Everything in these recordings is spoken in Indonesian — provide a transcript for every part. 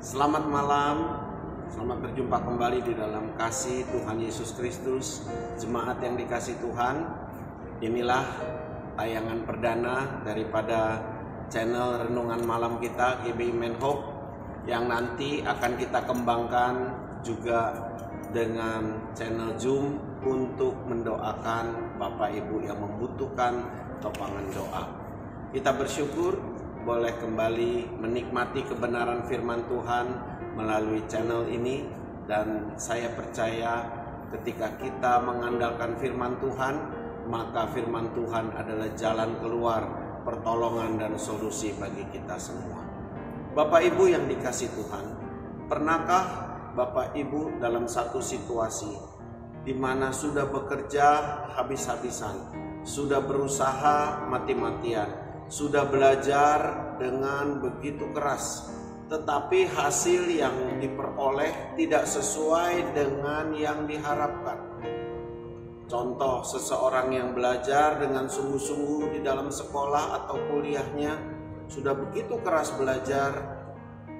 Selamat malam, selamat berjumpa kembali di dalam kasih Tuhan Yesus Kristus. Jemaat yang dikasih Tuhan, inilah tayangan perdana daripada channel Renungan Malam kita GBI Menhope, yang nanti akan kita kembangkan juga dengan channel Zoom untuk mendoakan Bapak Ibu yang membutuhkan topangan doa. Kita bersyukur boleh kembali menikmati kebenaran firman Tuhan melalui channel ini, dan saya percaya ketika kita mengandalkan firman Tuhan, maka firman Tuhan adalah jalan keluar, pertolongan dan solusi bagi kita semua. Bapak Ibu yang dikasih Tuhan, pernahkah Bapak Ibu dalam satu situasi di mana sudah bekerja habis-habisan, sudah berusaha mati-matian, sudah belajar dengan begitu keras, tetapi hasil yang diperoleh tidak sesuai dengan yang diharapkan? Contoh, seseorang yang belajar dengan sungguh-sungguh di dalam sekolah atau kuliahnya, sudah begitu keras belajar,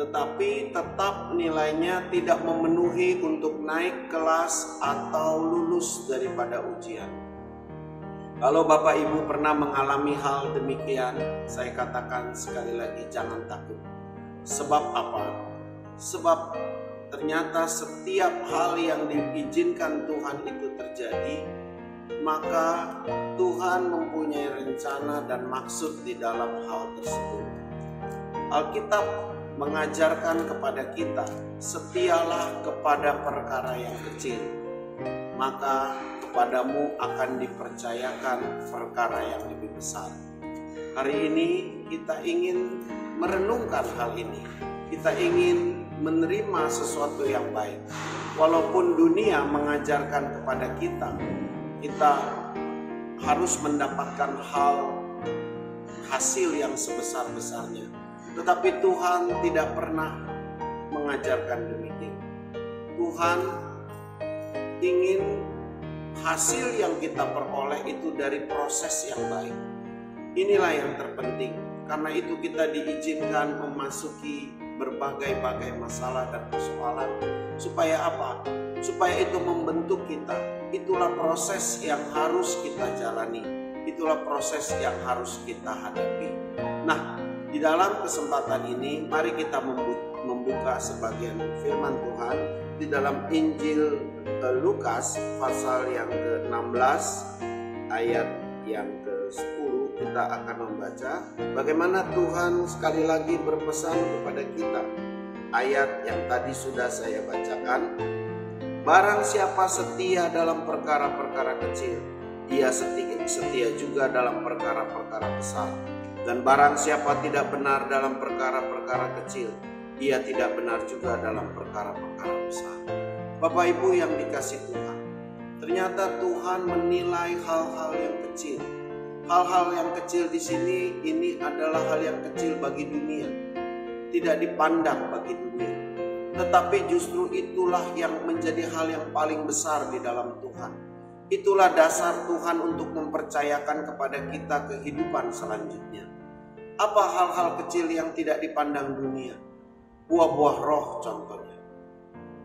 tetapi tetap nilainya tidak memenuhi untuk naik kelas atau lulus daripada ujian. Kalau Bapak Ibu pernah mengalami hal demikian, saya katakan sekali lagi, jangan takut. Sebab apa? Sebab ternyata setiap hal yang diizinkan Tuhan itu terjadi, maka Tuhan mempunyai rencana dan maksud di dalam hal tersebut. Alkitab mengajarkan kepada kita, setialah kepada perkara yang kecil, maka kepadamu akan dipercayakan perkara yang lebih besar. Hari ini kita ingin merenungkan hal ini. Kita ingin menerima sesuatu yang baik. Walaupun dunia mengajarkan kepada kita harus mendapatkan hasil yang sebesar-besarnya. Tetapi Tuhan tidak pernah mengajarkan demikian. Tuhan ingin hasil yang kita peroleh itu dari proses yang baik. Inilah yang terpenting. Karena itu kita diizinkan memasuki berbagai-bagai masalah dan persoalan. Supaya apa? Supaya itu membentuk kita. Itulah proses yang harus kita jalani. Itulah proses yang harus kita hadapi. Nah, di dalam kesempatan ini, mari kita membuka sebagian firman Tuhan di dalam Injil Lukas pasal yang ke-16 ayat yang ke-10. Kita akan membaca bagaimana Tuhan sekali lagi berpesan kepada kita. Ayat yang tadi sudah saya bacakan, barang siapa setia dalam perkara-perkara kecil, ia setia juga dalam perkara-perkara besar. Dan barang siapa tidak benar dalam perkara-perkara kecil, ia tidak benar juga dalam perkara-perkara besar. Bapak Ibu yang dikasih Tuhan, ternyata Tuhan menilai hal-hal yang kecil. Hal-hal yang kecil di sini ini adalah hal yang kecil bagi dunia, tidak dipandang bagi dunia. Tetapi justru itulah yang menjadi hal yang paling besar di dalam Tuhan. Itulah dasar Tuhan untuk mempercayakan kepada kita kehidupan selanjutnya. Apa hal-hal kecil yang tidak dipandang dunia? Buah-buah roh contohnya.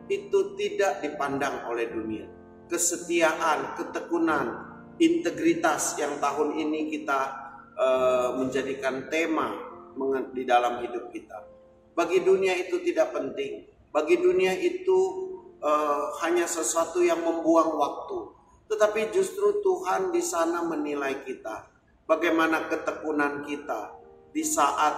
Itu tidak dipandang oleh dunia. Kesetiaan, ketekunan, integritas yang tahun ini kita menjadikan tema di dalam hidup kita. Bagi dunia itu tidak penting. Bagi dunia itu hanya sesuatu yang membuang waktu. Tetapi justru Tuhan di sana menilai kita. Bagaimana ketekunan kita di saat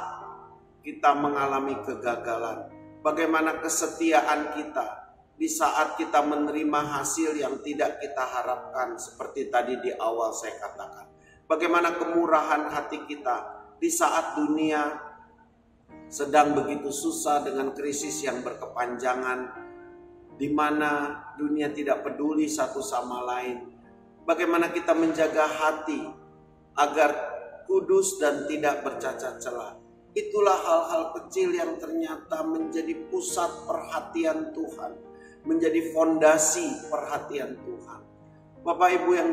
kita mengalami kegagalan. Bagaimana kesetiaan kita di saat kita menerima hasil yang tidak kita harapkan, seperti tadi di awal saya katakan. Bagaimana kemurahan hati kita di saat dunia sedang begitu susah dengan krisis yang berkepanjangan, di mana dunia tidak peduli satu sama lain. Bagaimana kita menjaga hati agar kudus dan tidak bercacat celah. Itulah hal-hal kecil yang ternyata menjadi pusat perhatian Tuhan, menjadi fondasi perhatian Tuhan. Bapak Ibu yang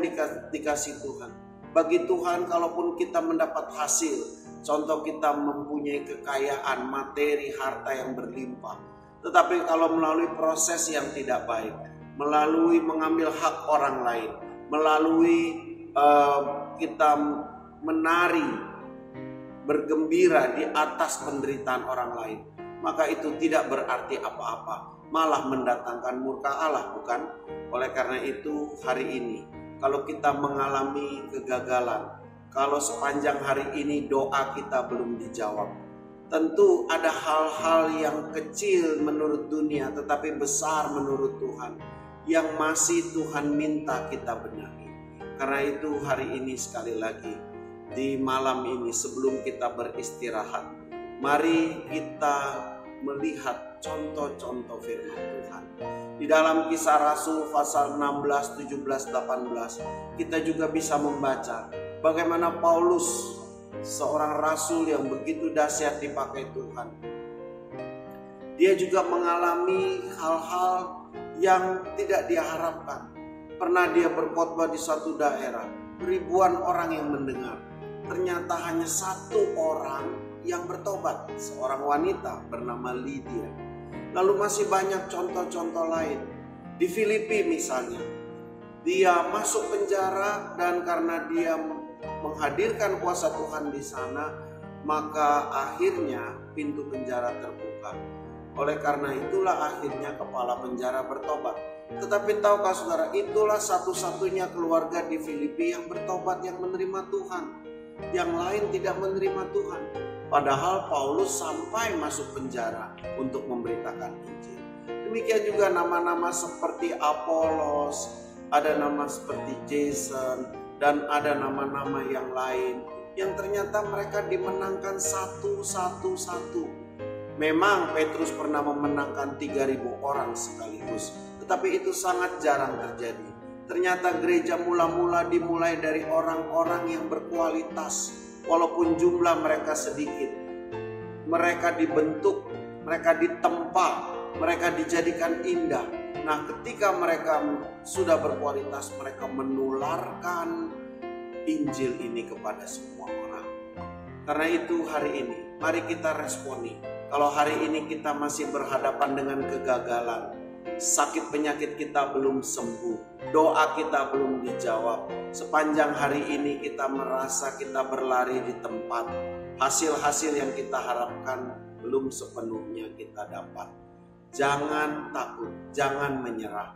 dikasih Tuhan, bagi Tuhan kalaupun kita mendapat hasil, contoh kita mempunyai kekayaan, materi, harta yang berlimpah, Tetapi kalau melalui proses yang tidak baik, melalui mengambil hak orang lain, melalui kita menari, bergembira di atas penderitaan orang lain, maka itu tidak berarti apa-apa, malah mendatangkan murka Allah, bukan? Oleh karena itu hari ini, kalau kita mengalami kegagalan, kalau sepanjang hari ini doa kita belum dijawab, tentu ada hal-hal yang kecil menurut dunia tetapi besar menurut Tuhan yang masih Tuhan minta kita benahi. Karena itu hari ini sekali lagi, di malam ini sebelum kita beristirahat, mari kita melihat contoh-contoh firman Tuhan. Di dalam Kisah Rasul pasal 16, 17, 18 kita juga bisa membaca bagaimana Paulus, seorang rasul yang begitu dahsyat dipakai Tuhan, dia juga mengalami hal-hal yang tidak dia harapkan. Pernah dia berkhotbah di suatu daerah, ribuan orang yang mendengar. Ternyata hanya satu orang yang bertobat, seorang wanita bernama Lydia. Lalu masih banyak contoh-contoh lain. Di Filipi misalnya, dia masuk penjara dan karena dia menghadirkan kuasa Tuhan di sana, maka akhirnya pintu penjara terbuka. Oleh karena itulah akhirnya kepala penjara bertobat. Tetapi tahukah saudara, itulah satu-satunya keluarga di Filipi yang bertobat, yang menerima Tuhan. Yang lain tidak menerima Tuhan. Padahal Paulus sampai masuk penjara untuk memberitakan Injil. Demikian juga nama-nama seperti Apolos, ada nama seperti Jason, dan ada nama-nama yang lain yang ternyata mereka dimenangkan satu-satu. Memang Petrus pernah memenangkan 3.000 orang sekaligus, tetapi itu sangat jarang terjadi. Ternyata gereja mula-mula dimulai dari orang-orang yang berkualitas, walaupun jumlah mereka sedikit. Mereka dibentuk, mereka ditempa, mereka dijadikan indah. Nah, ketika mereka sudah berkualitas, mereka menularkan Injil ini kepada semua orang. Karena itu hari ini, mari kita responi. Kalau hari ini kita masih berhadapan dengan kegagalan, sakit penyakit kita belum sembuh, doa kita belum dijawab, sepanjang hari ini kita merasa kita berlari di tempat, hasil-hasil yang kita harapkan belum sepenuhnya kita dapat. Jangan takut, jangan menyerah.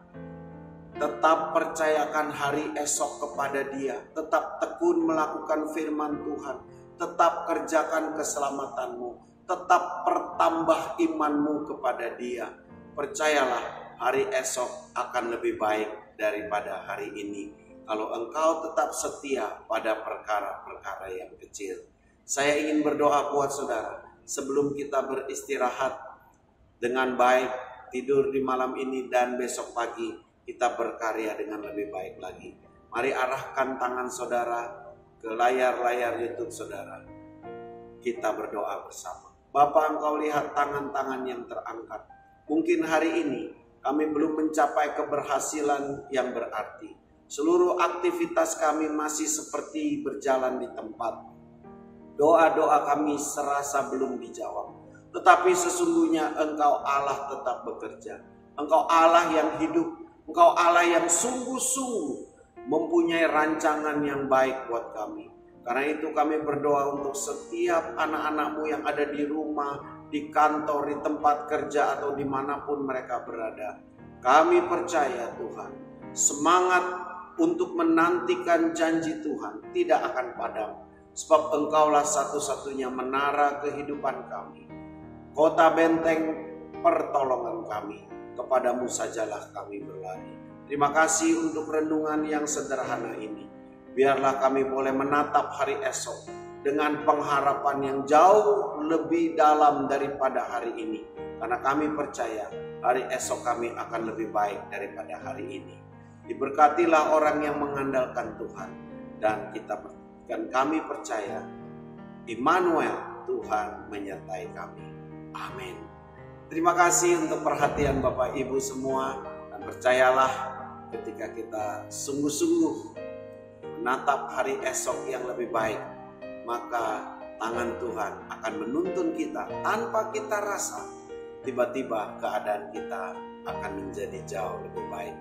Tetap percayakan hari esok kepada Dia, tetap tekun melakukan firman Tuhan, tetap kerjakan keselamatanmu, tetap pertambah imanmu kepada Dia. Percayalah, hari esok akan lebih baik daripada hari ini kalau engkau tetap setia pada perkara-perkara yang kecil. Saya ingin berdoa buat saudara sebelum kita beristirahat dengan baik, tidur di malam ini, dan besok pagi kita berkarya dengan lebih baik lagi. Mari arahkan tangan saudara ke layar-layar YouTube saudara. Kita berdoa bersama. Bapa, Engkau lihat tangan-tangan yang terangkat. Mungkin hari ini kami belum mencapai keberhasilan yang berarti. Seluruh aktivitas kami masih seperti berjalan di tempat. Doa-doa kami serasa belum dijawab. Tetapi sesungguhnya Engkau Allah tetap bekerja. Engkau Allah yang hidup. Engkau Allah yang sungguh-sungguh mempunyai rancangan yang baik buat kami. Karena itu kami berdoa untuk setiap anak-anak-Mu yang ada di rumah, di kantor, di tempat kerja, atau dimanapun mereka berada. Kami percaya Tuhan, semangat untuk menantikan janji Tuhan tidak akan padam. Sebab Engkaulah satu-satunya menara kehidupan kami. Kota benteng pertolongan kami. Kepadamu sajalah kami berlari. Terima kasih untuk renungan yang sederhana ini. Biarlah kami boleh menatap hari esok dengan pengharapan yang jauh lebih dalam daripada hari ini. Karena kami percaya hari esok kami akan lebih baik daripada hari ini. Diberkatilah orang yang mengandalkan Tuhan. Dan kami percaya Immanuel, Tuhan menyertai kami. Amin. Terima kasih untuk perhatian Bapak Ibu semua. Dan percayalah ketika kita sungguh-sungguh menatap hari esok yang lebih baik, maka tangan Tuhan akan menuntun kita tanpa kita rasa. tiba-tiba keadaan kita akan menjadi jauh lebih baik.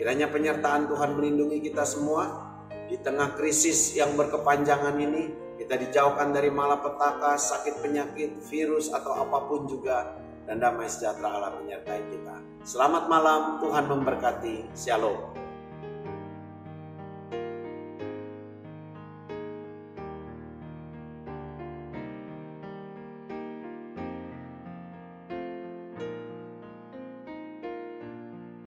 Kiranya penyertaan Tuhan melindungi kita semua di tengah krisis yang berkepanjangan ini. Kita dijauhkan dari malapetaka, sakit penyakit, virus atau apapun juga, dan damai sejahtera Allah menyertai kita. Selamat malam, Tuhan memberkati. Shalom.